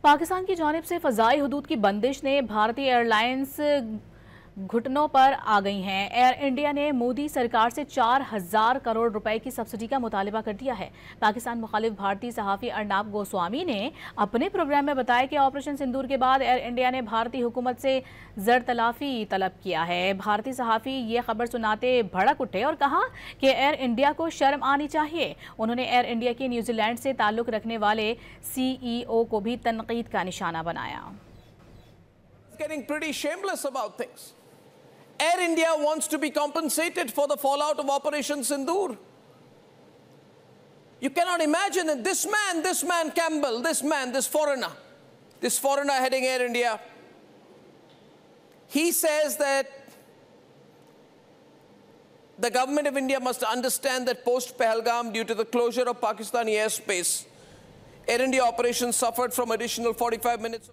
पाकिस्तान की जानिब से फ़ज़ाई हदूद की बंदिश ने भारतीय एयरलाइंस घुटनों पर आ गई हैं। एयर इंडिया ने मोदी सरकार से 4000 करोड़ रुपए की सब्सिडी का मुतालबा कर दिया है। पाकिस्तान मुखालिफ भारतीय सहाफ़ी अर्नाब गोस्वामी ने अपने प्रोग्राम में बताया कि ऑपरेशन सिंदूर के बाद एयर इंडिया ने भारतीय हुकूमत से जर तलाफी तलब किया है। भारतीय सहाफ़ी ये खबर सुनाते भड़क उठे और कहा कि एयर इंडिया को शर्म आनी चाहिए। उन्होंने एयर इंडिया के न्यूजीलैंड से ताल्लुक़ रखने वाले CEO को भी तनकीद का निशाना बनाया। Air India wants to be compensated for the fallout of Operation Sindoor. You cannot imagine it. This man Campbell, this foreigner heading Air India, he says that the government of India must understand that post-Pahalgam, due to the closure of Pakistani airspace, Air India operations suffered from additional 45 minutes.